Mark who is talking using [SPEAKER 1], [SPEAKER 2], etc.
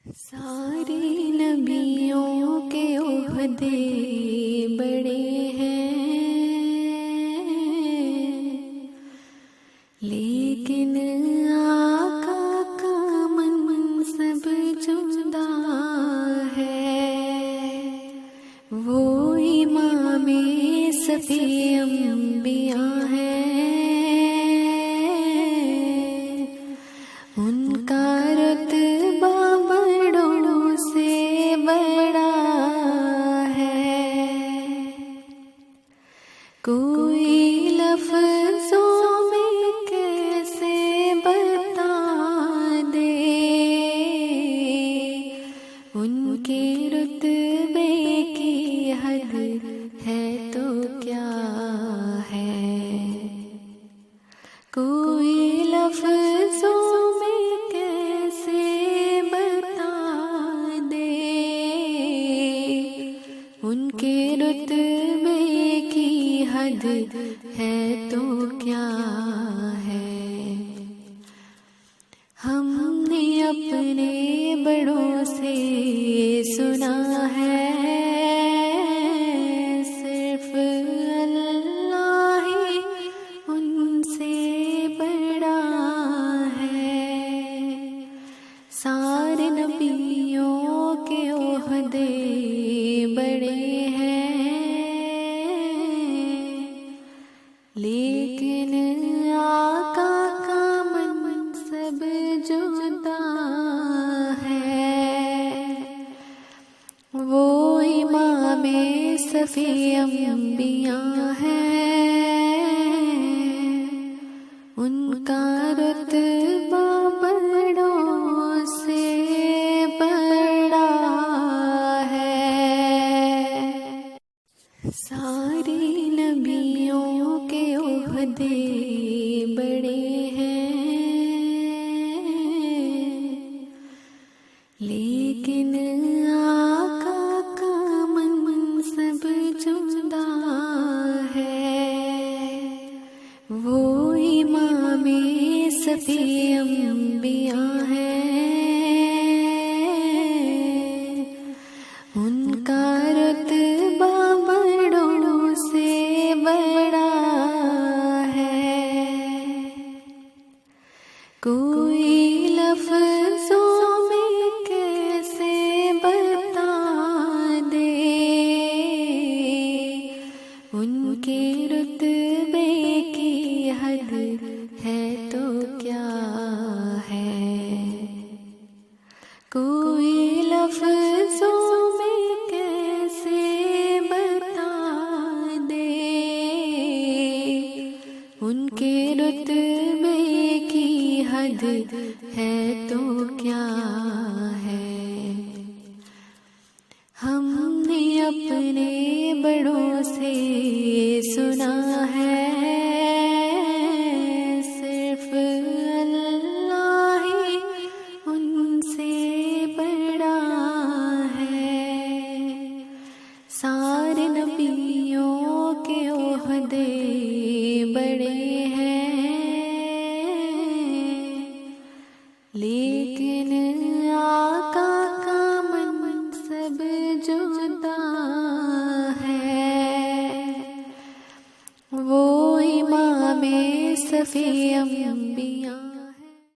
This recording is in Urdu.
[SPEAKER 1] سارے نبیوں کے عہدے بڑے ہیں، لیکن آقا کا منصب جدا ہے۔ وہ امام صفی انبیاء ہیں، ان کا رتبہ بڑوں سے بڑا ہے۔ کوئی لفظوں میں کیسے بتا دے ان کے رتبے کی حد ہے تو کیا ہے۔ کوئی لفظوں میں کیسے بتا دے ان کے رتبے کی حد ہے تو کیا ہے۔ ہم نے اپنے بڑوں سے سنا ہے، صرف اللہ ہی ان سے بڑا ہے۔ سارے نبیوں کے عہدے بڑے ہیں، لیکن آقا کا منصب جدا ہے۔ وہ امام صفی انبیاء ہیں، ان کا رتبہ بڑوں سے بڑا ہے۔ سارے نبیوں کے عہدے بڑے ہیں، لیکن آقا کا منصب جدا ہے۔ وہ امام صفی انبیاء ہیں، ان کا رتبہ بڑوں سے بڑا ہے۔ کوئی لفظوں میں کیسے بتا دے ان کے رتبے کی حد ہے تو کیا ہے۔ کوئی لفظوں میں کیسے بتا دے ان کے رتبے کی حد ہے تو کیا ہے۔ ہم نے اپنے بڑوں سے سنا ہے، صرف اللہ ہی ان سے بڑا ہے۔ سارے نبیوں کے عہدے بڑے ہیں، لیکن